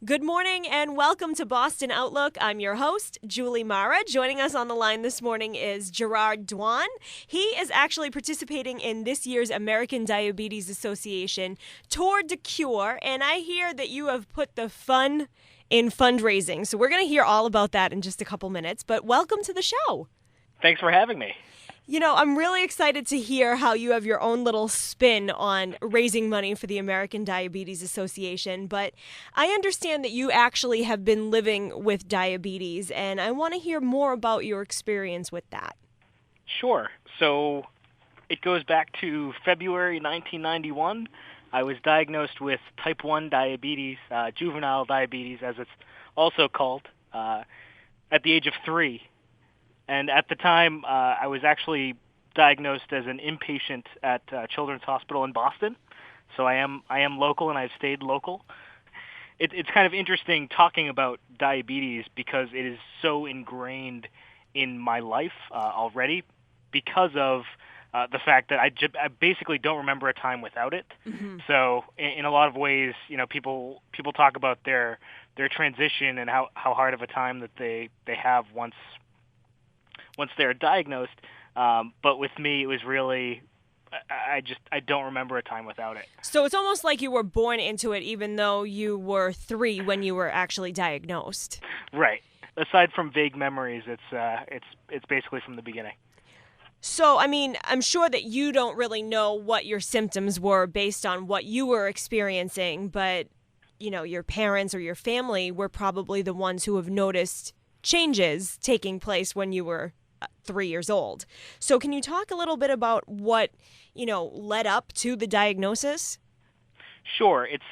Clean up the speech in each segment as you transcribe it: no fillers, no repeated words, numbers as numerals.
Good morning and welcome to Boston Outlook. I'm your host, Julie Mara. Joining us on the line this morning is Gerard Dwan. He is actually participating in this year's American Diabetes Association Tour de Cure, and I hear that you have put the fun in fundraising. So we're going to hear all about that in just a couple minutes, but welcome to the show. Thanks for having me. You know, I'm really excited to hear how you have your own little spin on raising money for the American Diabetes Association, but I understand that you actually have been living with diabetes, and I want to hear more about your experience with that. Sure. So it goes back to February 1991. I was diagnosed with type 1 diabetes, juvenile diabetes as it's also called, at the age of 3. And at the time, I was actually diagnosed as an inpatient at Children's Hospital in Boston. So I am local, and I've stayed local. It's kind of interesting talking about diabetes because it is so ingrained in my life already because of the fact that I basically don't remember a time without it. Mm-hmm. So in a lot of ways, you know, people talk about their transition and how hard of a time that they have once they're diagnosed, but with me, it was really, I don't remember a time without it. So it's almost like you were born into it, even though you were 3 when you were actually diagnosed. Right. Aside from vague memories, it's basically from the beginning. So, I mean, I'm sure that you don't really know what your symptoms were based on what you were experiencing, but, you know, your parents or your family were probably the ones who have noticed changes taking place when you were 3 years old. So can you talk a little bit about what, you know, led up to the diagnosis? Sure. It's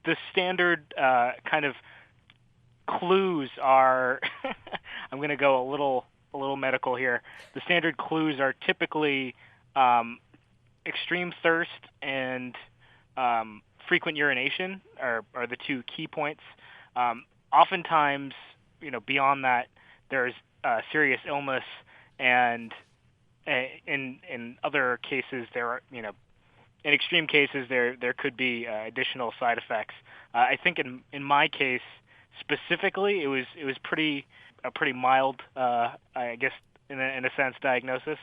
the standard kind of clues are I'm going to go a little medical here. The standard clues are typically extreme thirst and frequent urination are the two key points. Oftentimes, you know, beyond that, there's serious illness, and in other cases, there are, you know, in extreme cases, there could be additional side effects. I think in my case specifically, it was a pretty mild, I guess in a sense, diagnosis.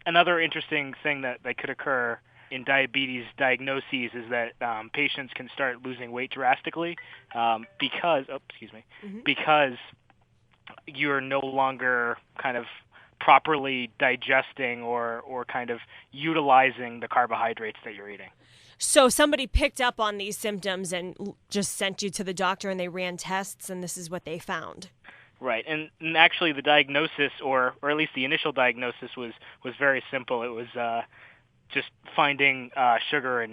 Another interesting thing that could occur in diabetes diagnoses is that patients can start losing weight drastically because you're no longer kind of properly digesting or kind of utilizing the carbohydrates that you're eating. So somebody picked up on these symptoms and just sent you to the doctor and they ran tests and this is what they found. Right, and actually the diagnosis, or at least the initial diagnosis, was very simple. It was just finding sugar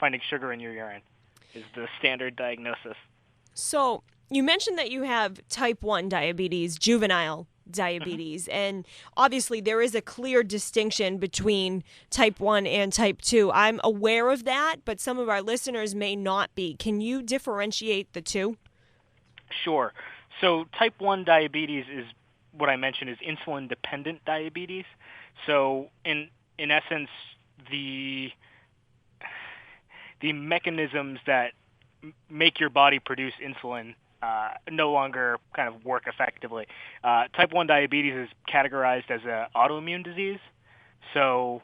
finding sugar in your urine is the standard diagnosis. So you mentioned that you have type 1 diabetes, juvenile diabetes, mm-hmm. and obviously there is a clear distinction between type 1 and type 2. I'm aware of that, but some of our listeners may not be. Can you differentiate the two? Sure. So type 1 diabetes is what I mentioned is insulin-dependent diabetes. So in essence, the mechanisms that make your body produce insulin no longer kind of work effectively. Type 1 diabetes is categorized as an autoimmune disease, so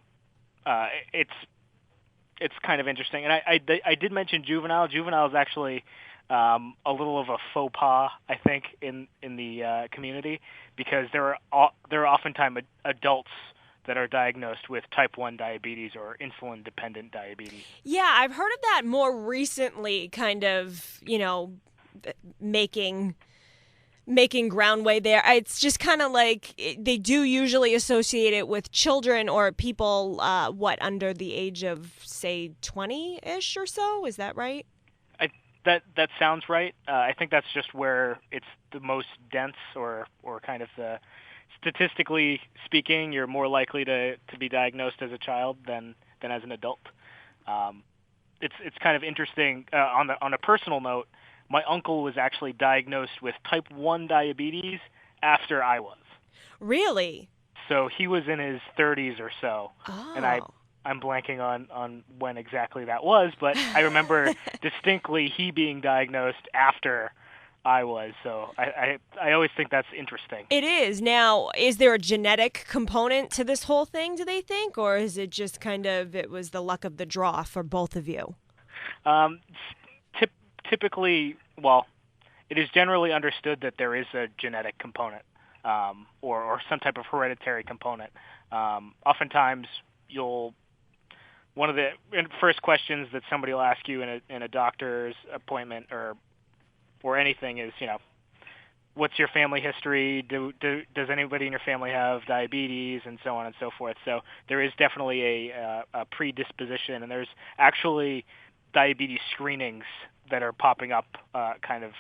it's kind of interesting. And I did mention juvenile. Juvenile is actually a little of a faux pas, I think, in the community, because there are oftentimes adults that are diagnosed with type 1 diabetes or insulin-dependent diabetes. Yeah, I've heard of that more recently, kind of, you know, making groundway there. It's just kind of like they do usually associate it with children or people, under the age of, say, 20-ish or so? Is that right? That sounds right. I think that's just where it's the most dense or kind of the statistically speaking, you're more likely to be diagnosed as a child than as an adult. It's kind of interesting. On a personal note, my uncle was actually diagnosed with type 1 diabetes after I was. Really? So he was in his 30s or so. Oh. And I'm blanking on when exactly that was, but I remember distinctly he being diagnosed after I was. So I always think that's interesting. It is. Now, is there a genetic component to this whole thing, do they think? Or is it just kind of, it was the luck of the draw for both of you? Um, Typically, well, it is generally understood that there is a genetic component, or some type of hereditary component. Oftentimes, you'll one of the first questions that somebody will ask you in a doctor's appointment or anything is, what's your family history? Does anybody in your family have diabetes, and so on and so forth. So there is definitely a predisposition, and there's actually diabetes screenings that are popping up, kind of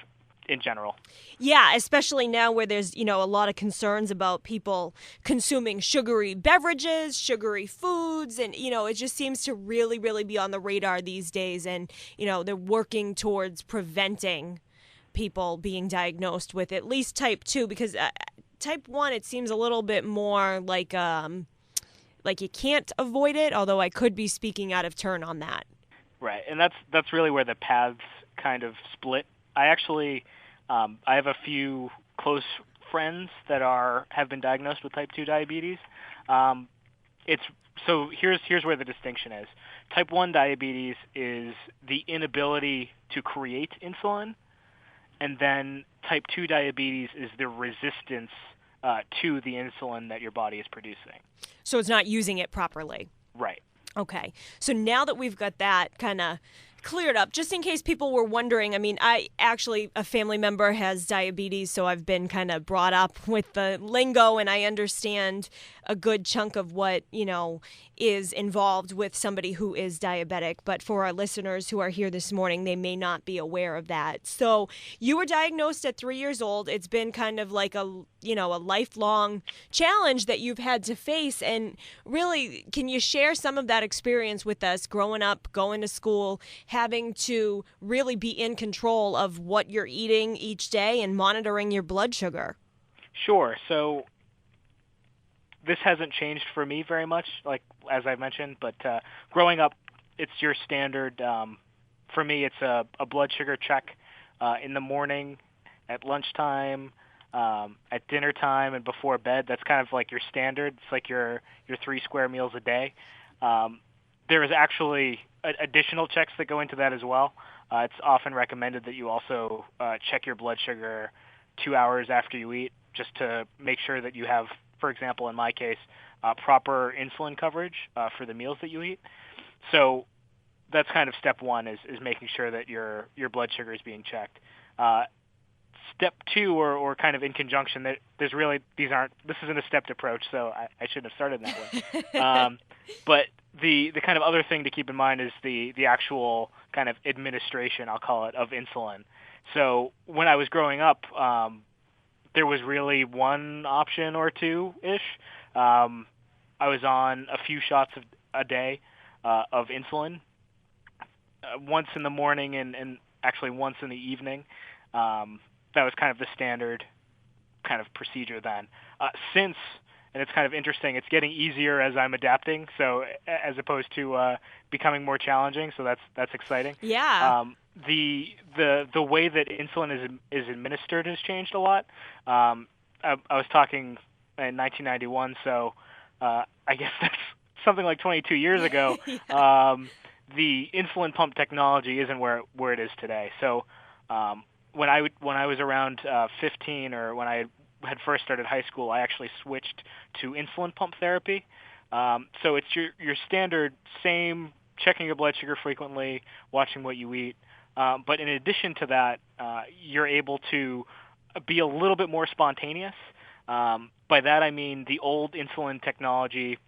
in general. Yeah, especially now where there's, a lot of concerns about people consuming sugary beverages, sugary foods, and, it just seems to really, really be on the radar these days. And, they're working towards preventing people being diagnosed with at least type 2, because type 1, it seems a little bit more like you can't avoid it, although I could be speaking out of turn on that. Right, and that's really where the paths kind of split. I actually I have a few close friends that have been diagnosed with type 2 diabetes. It's so here's where the distinction is. Type 1 diabetes is the inability to create insulin, and then type 2 diabetes is the resistance to the insulin that your body is producing. So it's not using it properly. Right. Okay. So now that we've got that kind of cleared up, just in case people were wondering, a family member has diabetes, so I've been kind of brought up with the lingo, and I understand a good chunk of what, is involved with somebody who is diabetic. But for our listeners who are here this morning, they may not be aware of that. So you were diagnosed at 3 years old. It's been kind of like a lifelong challenge that you've had to face. And really, can you share some of that experience with us growing up, going to school, having to really be in control of what you're eating each day and monitoring your blood sugar? Sure. So this hasn't changed for me very much, like as I mentioned, but growing up, it's your standard. For me, it's a blood sugar check in the morning, at lunchtime, at dinner time, and before bed. That's kind of like your standard. It's like your 3 square meals a day. There is actually additional checks that go into that as well. It's often recommended that you also check your blood sugar 2 hours after you eat, just to make sure that you have, for example, in my case, proper insulin coverage for the meals that you eat. So that's kind of step one, is making sure that your blood sugar is being checked. Step two, or kind of in conjunction, that this isn't a stepped approach, so I shouldn't have started that way. But the kind of other thing to keep in mind is the actual kind of administration, I'll call it, of insulin. So when I was growing up, there was really one option or two-ish. I was on a few shots a day of insulin, once in the morning and actually once in the evening. That was kind of the standard kind of procedure then. Since, and it's kind of interesting, it's getting easier as I'm adapting, so as opposed to becoming more challenging, so that's exciting. Yeah. The way that insulin is administered has changed a lot. I was talking in 1991, so I guess that's something like 22 years ago. Yeah. The insulin pump technology isn't where it is today. So when I was around 15, or when I had first started high school, I actually switched to insulin pump therapy. So it's your standard same checking your blood sugar frequently, watching what you eat. But in addition to that, you're able to be a little bit more spontaneous. By that I mean the old insulin technology,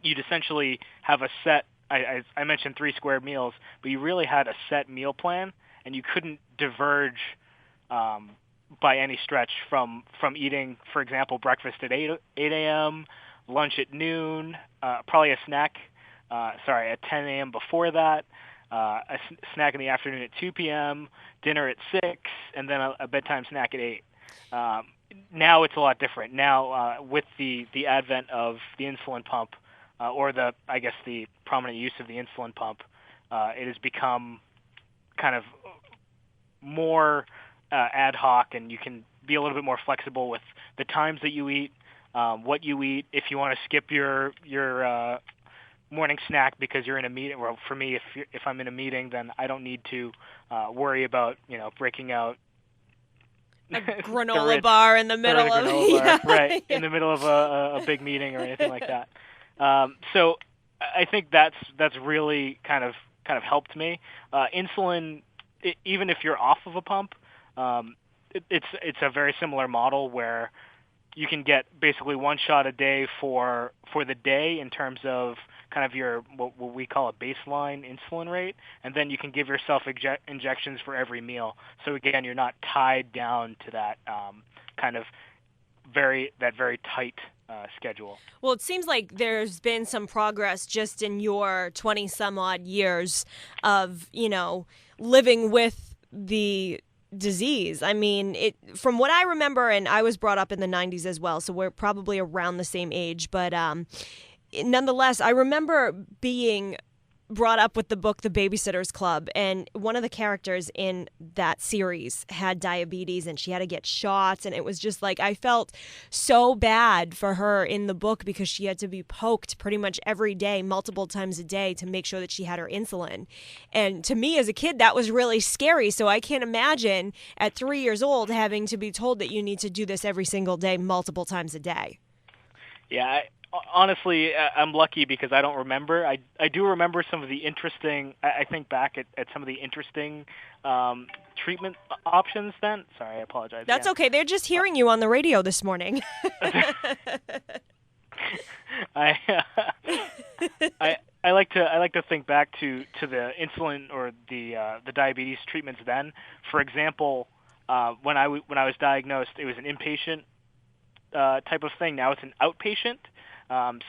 you'd essentially have a set, I mentioned 3 square meals, but you really had a set meal plan, and you couldn't diverge by any stretch from eating, for example, breakfast at 8 a.m., lunch at noon, probably a snack, at 10 a.m. before that, a snack in the afternoon at 2 p.m., dinner at 6, and then a bedtime snack at 8. Now it's a lot different. Now, with the advent of the insulin pump, or the prominent use of the insulin pump, it has become kind of more ad hoc, and you can be a little bit more flexible with the times that you eat, what you eat. If you want to skip your morning snack because you're in a meeting, well, for me, if I'm in a meeting, then I don't need to worry about breaking out a granola bar in the middle of right in the middle of a big meeting or anything like that. So I think that's really kind of helped me. Insulin, even if you're off of a pump, it's a very similar model where you can get basically one shot a day for the day in terms of kind of your what we call a baseline insulin rate, and then you can give yourself injections for every meal. So again, you're not tied down to that kind of very tight schedule. Well, it seems like there's been some progress just in your 20 some odd years of, living with the disease. I mean, from what I remember, and I was brought up in the 90s as well, so we're probably around the same age, but nonetheless, I remember being brought up with the book The Babysitter's Club, and one of the characters in that series had diabetes and she had to get shots, and it was just like I felt so bad for her in the book because she had to be poked pretty much every day, multiple times a day, to make sure that she had her insulin. And to me as a kid, that was really scary, so I can't imagine at 3 years old having to be told that you need to do this every single day, multiple times a day. Yeah, honestly, I'm lucky because I don't remember. I do remember some of the interesting. I think back at some of the interesting treatment options. Then, sorry, I apologize. That's okay. They're just hearing you on the radio this morning. I like to think back to the insulin or the diabetes treatments then. For example, when I was diagnosed, it was an inpatient type of thing. Now it's an outpatient.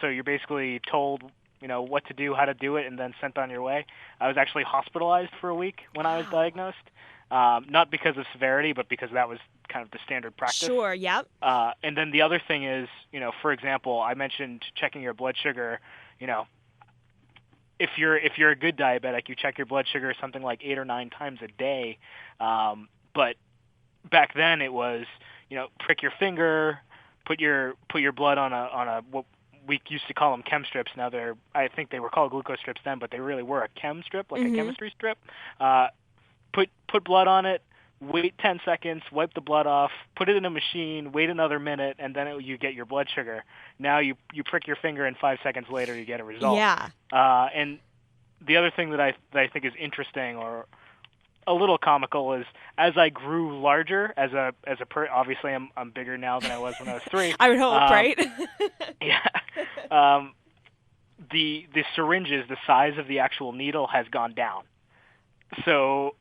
So you're basically told, what to do, how to do it, and then sent on your way. I was actually hospitalized for a week when I was diagnosed, not because of severity, but because that was kind of the standard practice. Sure, yep. And then the other thing is, for example, I mentioned checking your blood sugar. If you're a good diabetic, you check your blood sugar something like 8 or 9 times a day. But back then it was, prick your finger, put your blood on a what we used to call them chem strips. Now I think they were called glucose strips then, but they really were a chem strip, like a chemistry strip. Put blood on it, wait 10 seconds, wipe the blood off, put it in a machine, wait another minute, and then you get your blood sugar. Now you prick your finger, and 5 seconds later you get a result. Yeah. And the other thing that I think is interesting or a little comical is as I grew larger obviously I'm bigger now than I was when I was 3. I would hope, right? Yeah. The syringes, the size of the actual needle has gone down. So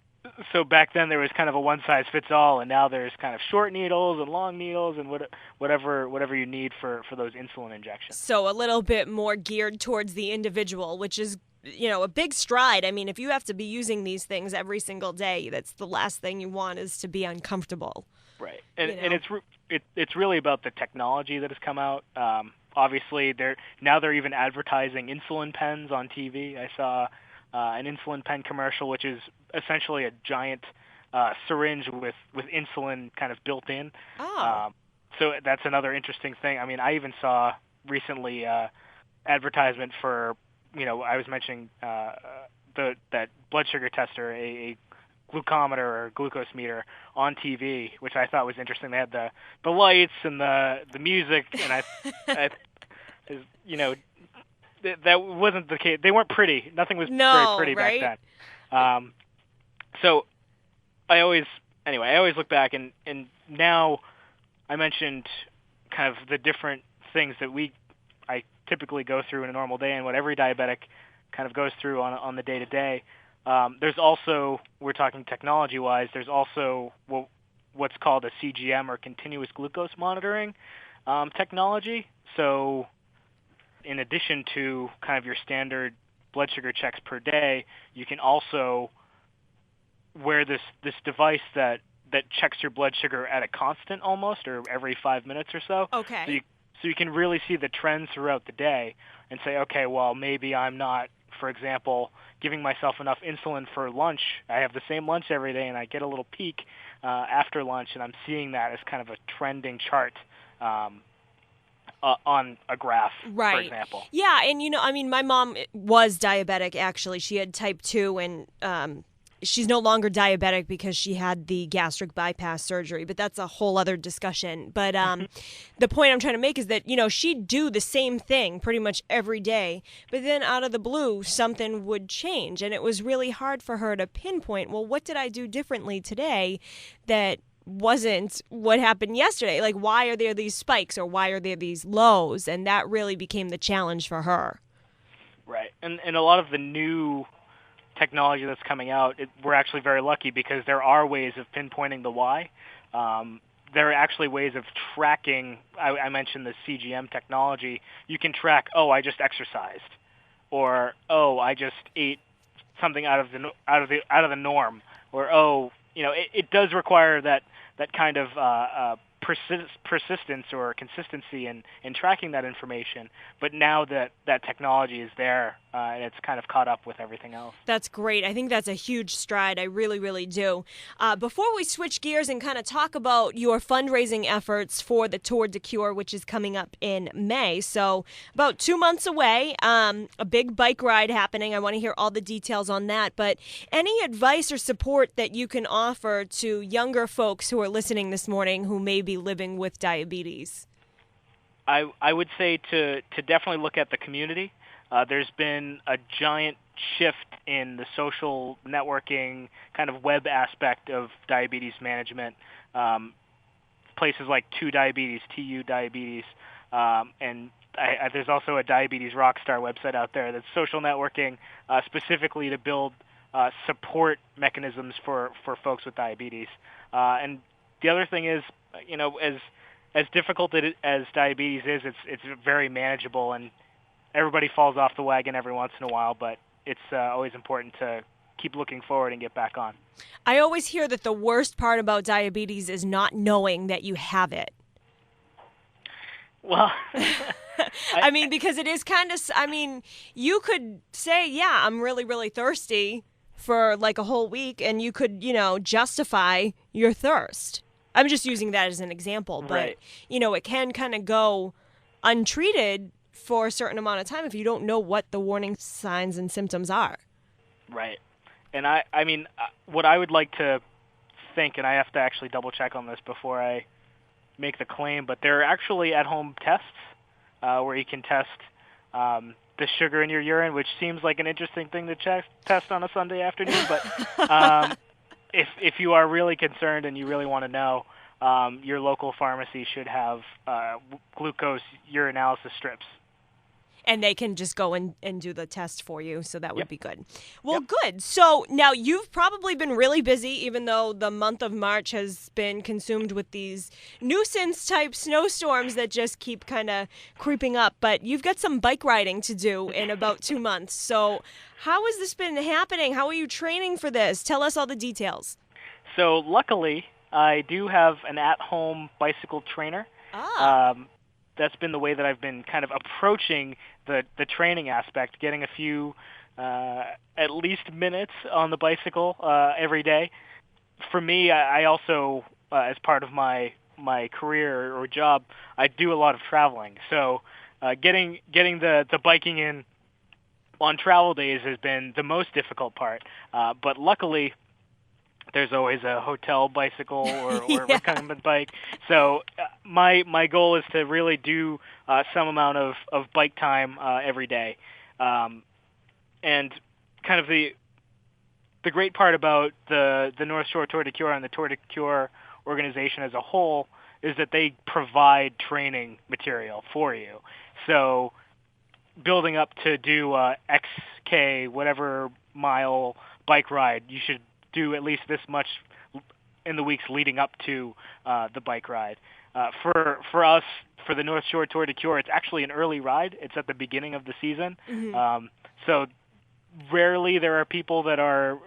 back then there was kind of a one size fits all, and now there's kind of short needles and long needles and whatever you need for those insulin injections. So a little bit more geared towards the individual, which is a big stride. I mean, if you have to be using these things every single day, that's the last thing you want is to be uncomfortable. Right, and it's really about the technology that has come out. Obviously, they're even advertising insulin pens on TV. I saw an insulin pen commercial, which is essentially a giant syringe with insulin kind of built in. Oh. So that's another interesting thing. I mean, I even saw recently advertisement for. I was mentioning that blood sugar tester, a glucometer or glucose meter on TV, which I thought was interesting. They had the lights and the music, and that wasn't the case. They weren't pretty. Nothing was very pretty right? back then. So I always look back and now I mentioned kind of the different things that I typically go through in a normal day and what every diabetic kind of goes through on the day-to-day. There's also, we're talking technology-wise, there's also what's called a CGM or continuous glucose monitoring technology. So in addition to kind of your standard blood sugar checks per day, you can also wear this device that checks your blood sugar at a constant almost, or every 5 minutes or so. Okay. So you can really see the trends throughout the day and say, okay, well, maybe I'm not, for example, giving myself enough insulin for lunch. I have the same lunch every day, and I get a little peak after lunch, and I'm seeing that as kind of a trending chart on a graph, right. for example. Yeah, and my mom was diabetic, actually. She had type 2, and she's no longer diabetic because she had the gastric bypass surgery, but that's a whole other discussion. But the point I'm trying to make is that, she'd do the same thing pretty much every day, but then out of the blue, something would change, and it was really hard for her to pinpoint, well, what did I do differently today that wasn't what happened yesterday? Like, why are there these spikes, or why are there these lows? And that really became the challenge for her. Right. And a lot of the new technology that's coming out, we're actually very lucky because there are ways of pinpointing the why. There are actually ways of tracking. I mentioned the CGM technology. You can track, I just exercised, or I just ate something out of the norm, or it does require that kind of persistence or consistency in tracking that information. But now that technology is there, and it's kind of caught up with everything else. That's great. I think that's a huge stride. I really, really do. Before we switch gears and kind of talk about your fundraising efforts for the Tour de Cure, which is coming up in May, so about 2 months away, a big bike ride happening. I want to hear all the details on that. But any advice or support that you can offer to younger folks who are listening this morning who may be living with diabetes? I would say to definitely look at the community. There's been a giant shift in the social networking kind of web aspect of diabetes management. Places like TU Diabetes, and there's also a Diabetes Rockstar website out there that's social networking specifically to build support mechanisms for folks with diabetes. And the other thing is, as difficult as diabetes is, it's very manageable, and everybody falls off the wagon every once in a while, but it's always important to keep looking forward and get back on. I always hear that the worst part about diabetes is not knowing that you have it. Well, because it is kind of, you could say, yeah, I'm really, really thirsty for like a whole week, and you could, justify your thirst. I'm just using that as an example, but, right. It can kind of go untreated for a certain amount of time if you don't know what the warning signs and symptoms are. Right. And what I would like to think, and I have to actually double check on this before I make the claim, but there are actually at-home tests where you can test the sugar in your urine, which seems like an interesting thing to test on a Sunday afternoon, but if you are really concerned and you really want to know, your local pharmacy should have glucose urinalysis strips. And they can just go and do the test for you, so that would be good. Well, Yep. Good. So now you've probably been really busy, even though the month of March has been consumed with these nuisance-type snowstorms that just keep kind of creeping up. But you've got some bike riding to do in about 2 months. So how has this been happening? How are you training for this? Tell us all the details. So luckily, I do have an at-home bicycle trainer. That's been the way that I've been kind of approaching the training aspect, getting a few at least minutes on the bicycle every day. For me, I also, as part of my career or job, I do a lot of traveling. So getting the biking in on travel days has been the most difficult part. But luckily, there's always a hotel bicycle or recumbent bike. So my goal is to really do some amount of bike time every day. And kind of the great part about the North Shore Tour de Cure and the Tour de Cure organization as a whole is that they provide training material for you. So building up to do XK, whatever mile bike ride, you should do at least this much in the weeks leading up to the bike ride. For us, for the North Shore Tour de Cure, it's actually an early ride. It's at the beginning of the season. Mm-hmm. So rarely there are people that are,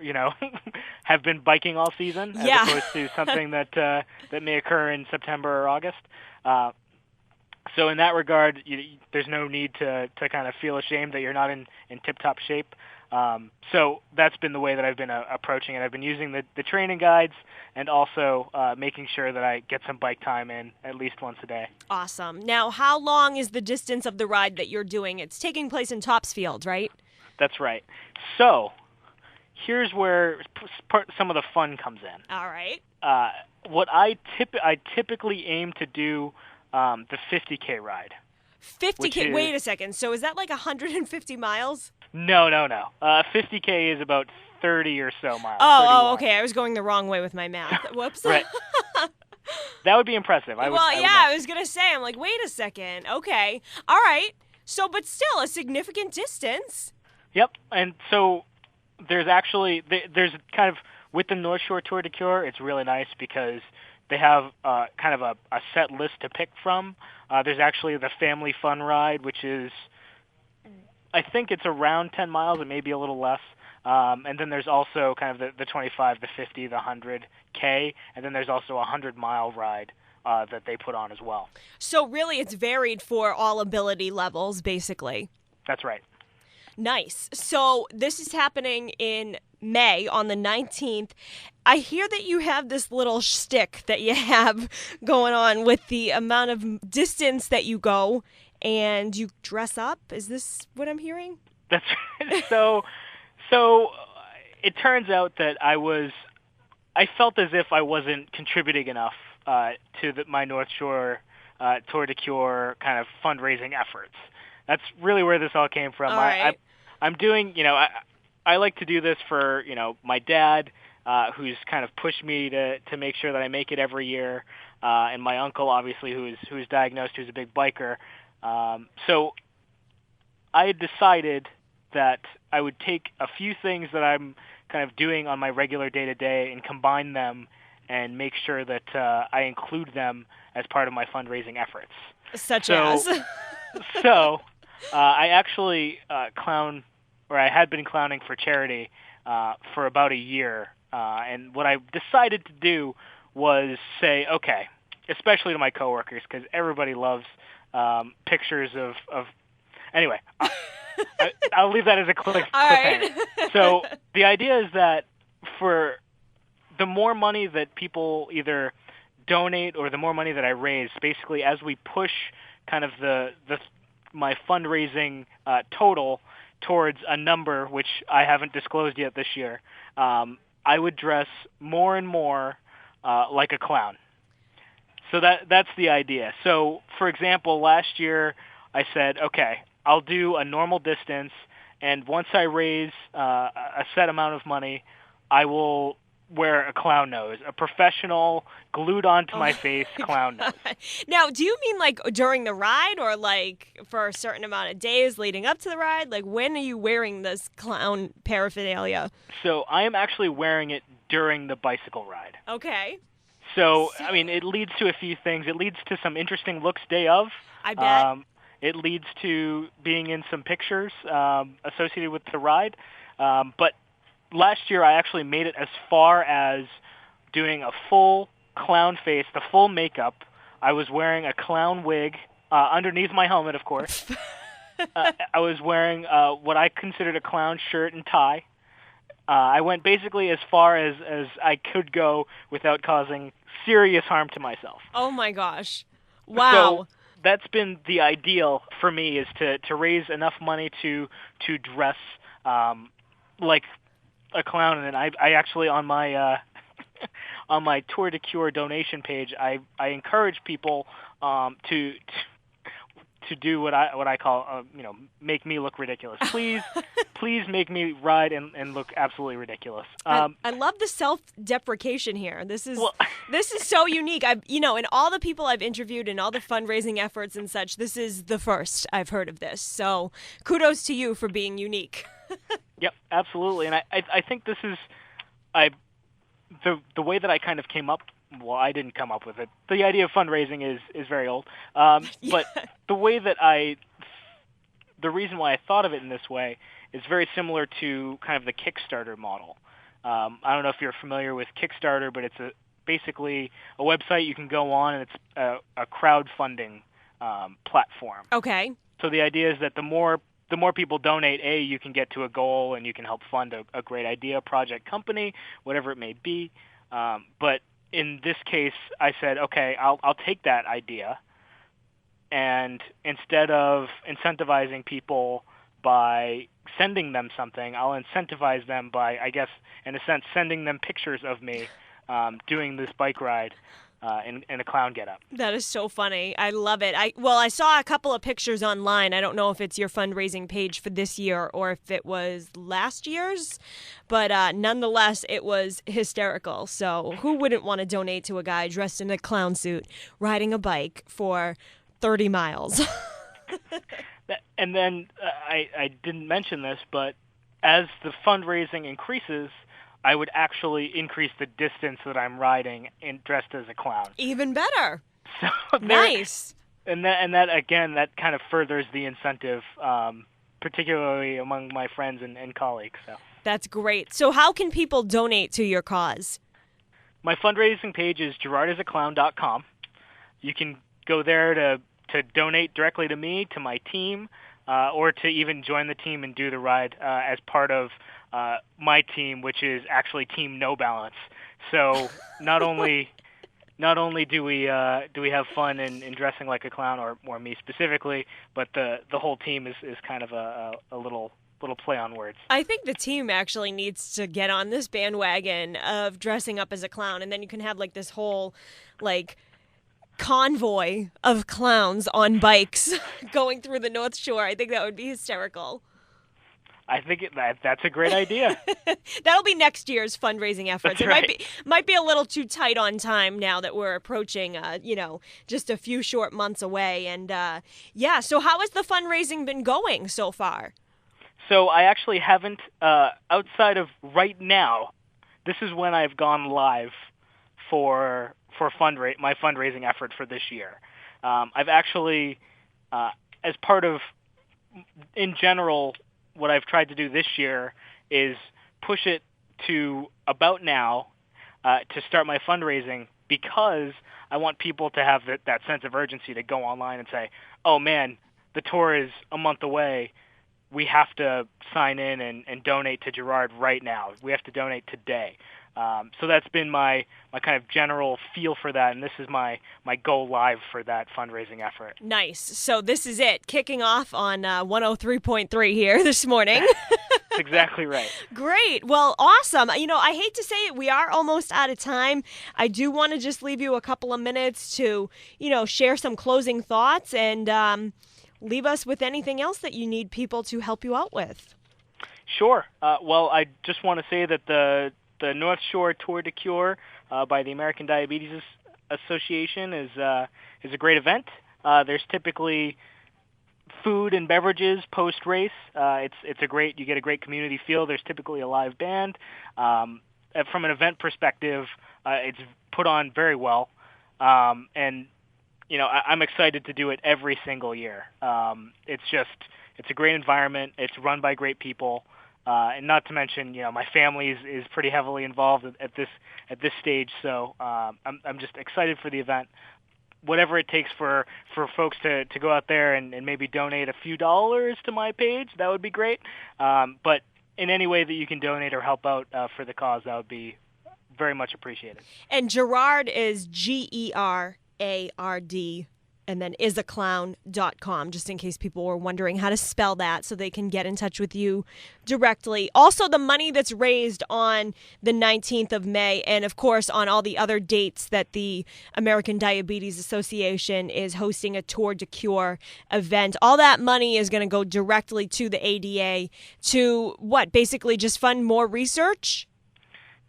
have been biking all season, as opposed to something that may occur in September or August. So in that regard, there's no need to kind of feel ashamed that you're not in tip-top shape. So that's been the way that I've been approaching it. I've been using the training guides and also making sure that I get some bike time in at least once a day. Awesome. Now, how long is the distance of the ride that you're doing? It's taking place in Topsfield, right? That's right. So here's where some of the fun comes in. All right. What I typically aim to do the 50K ride. 50K? Wait a second. So is that like 150 miles? No. 50K is about 30 or so miles. Oh, okay. I was going the wrong way with my math. Whoops. Right. That would be impressive. I was going to say, I'm like, wait a second. Okay. All right. So, but still a significant distance. Yep. And so there's kind of, with the North Shore Tour de Cure, it's really nice because they have kind of a set list to pick from. There's actually the Family Fun Ride, which is, I think it's around 10 miles. It may be a little less. And then there's also kind of the 25, the 50, the 100K, and then there's also a 100-mile ride that they put on as well. So really it's varied for all ability levels, basically. That's right. Nice. So this is happening in May on the 19th. I hear that you have this little shtick that you have going on with the amount of distance that you go and you dress up. Is this what I'm hearing? That's right. So it turns out that I felt as if I wasn't contributing enough to my North Shore Tour de Cure kind of fundraising efforts. That's really where this all came from. All right. I'm doing, I like to do this for, my dad, who's kind of pushed me to make sure that I make it every year, and my uncle, obviously, who's diagnosed, who's a big biker. So I had decided that I would take a few things that I'm kind of doing on my regular day-to-day and combine them and make sure that I include them as part of my fundraising efforts. Such as? So I actually I had been clowning for charity for about a year. And what I decided to do was say, okay, especially to my coworkers, because everybody loves pictures of anyway, I'll leave that as a cliffhanger. All right. So the idea is that for the more money that people either donate or the more money that I raise, basically as we push kind of my fundraising total towards a number which I haven't disclosed yet this year, I would dress more and more like a clown. So that's the idea. So, for example, last year I said, okay, I'll do a normal distance, and once I raise a set amount of money, I will wear a clown nose, a professional, glued onto my face clown nose. Now, do you mean like during the ride or like for a certain amount of days leading up to the ride? Like when are you wearing this clown paraphernalia? So I am actually wearing it during the bicycle ride. Okay. So, I mean, it leads to a few things. It leads to some interesting looks day of. I bet. It leads to being in some pictures associated with the ride. But last year I actually made it as far as doing a full clown face, the full makeup. I was wearing a clown wig underneath my helmet, of course. I was wearing what I considered a clown shirt and tie. I went basically as far as I could go without causing serious harm to myself. Oh my gosh. Wow. So that's been the ideal for me, is to raise enough money to dress like a clown. And I actually on my on my Tour de Cure donation page, I encourage people to do what I call make me look ridiculous. Please make me ride and look absolutely ridiculous. I love the self-deprecation here. This is so unique. In all the people I've interviewed and all the fundraising efforts and such, this is the first I've heard of this. So kudos to you for being unique. Yep, absolutely. And I think this is the way that I kind of came up. Well, I didn't come up with it. The idea of fundraising is very old. But the way that the reason why I thought of it in this way is very similar to kind of the Kickstarter model. I don't know if you're familiar with Kickstarter, but it's basically a website you can go on, and it's a crowdfunding platform. Okay. So the idea is that the more people donate, you can get to a goal and you can help fund a great idea, project, company, whatever it may be. But in this case, I said, okay, I'll take that idea, and instead of incentivizing people by sending them something, I'll incentivize them by, I guess, in a sense, sending them pictures of me doing this bike ride in a clown getup. That is so funny. I love it. I saw a couple of pictures online. I don't know if it's your fundraising page for this year or if it was last year's, but nonetheless, it was hysterical. So who wouldn't want to donate to a guy dressed in a clown suit riding a bike for 30 miles? And then I didn't mention this, but as the fundraising increases, I would actually increase the distance that I'm riding dressed as a clown. Even better. So nice. And that again, that kind of furthers the incentive, particularly among my friends and colleagues. So that's great. So how can people donate to your cause? My fundraising page is gerardisaclown.com. You can go there to donate directly to me, to my team, or to even join the team and do the ride as part of my team, which is actually Team No Balance. So not only do we have fun in dressing like a clown, or me specifically, but the whole team is kind of a little play on words. I think the team actually needs to get on this bandwagon of dressing up as a clown, and then you can have like this whole convoy of clowns on bikes going through the North Shore. I think that would be hysterical. I think that's a great idea. That'll be next year's fundraising efforts. That's right. It might be a little too tight on time now that we're approaching, just a few short months away. And so how has the fundraising been going so far? So I actually haven't, outside of right now, this is when I've gone live for my fundraising effort for this year. I've actually, as part of, in general, what I've tried to do this year is push it to about now to start my fundraising, because I want people to have that sense of urgency to go online and say, oh man, the tour is a month away. We have to sign in and donate to Gerard right now. We have to donate today. So that's been my kind of general feel for that, and this is my go live for that fundraising effort. Nice. So this is it, kicking off on 103.3 here this morning. That's exactly right. Great. Well, awesome. I hate to say it, we are almost out of time. I do want to just leave you a couple of minutes to, share some closing thoughts and leave us with anything else that you need people to help you out with. Sure. Well, I just want to say that the North Shore Tour de Cure by the American Diabetes Association is a great event. There's typically food and beverages post race. You get a great community feel. There's typically a live band. From an event perspective, it's put on very well, and I'm excited to do it every single year. It's a great environment. It's run by great people. And not to mention, my family is pretty heavily involved at this stage. So I'm just excited for the event. Whatever it takes for folks to go out there and maybe donate a few dollars to my page, that would be great. But in any way that you can donate or help out for the cause, that would be very much appreciated. And Gerard is Gerard, and then isaclown.com, just in case people were wondering how to spell that so they can get in touch with you directly. Also, the money that's raised on the 19th of May and, of course, on all the other dates that the American Diabetes Association is hosting a Tour de Cure event, all that money is going to go directly to the ADA to, basically just fund more research?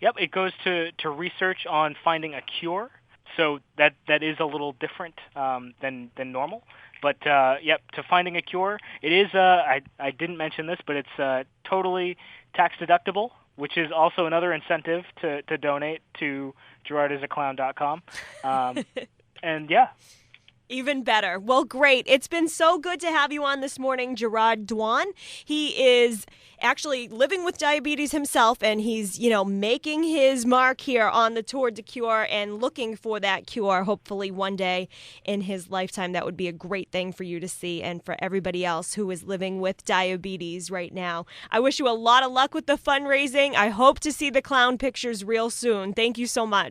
Yep, it goes to research on finding a cure. So that is a little different than normal, but to finding a cure. It is. I didn't mention this, but it's totally tax deductible, which is also another incentive to donate to GerardIsAClown.com. And yeah. Even better. Well, great. It's been so good to have you on this morning, Gerard Dwan. He is actually living with diabetes himself, and he's, making his mark here on the Tour de Cure and looking for that cure, hopefully one day in his lifetime. That would be a great thing for you to see and for everybody else who is living with diabetes right now. I wish you a lot of luck with the fundraising. I hope to see the clown pictures real soon. Thank you so much.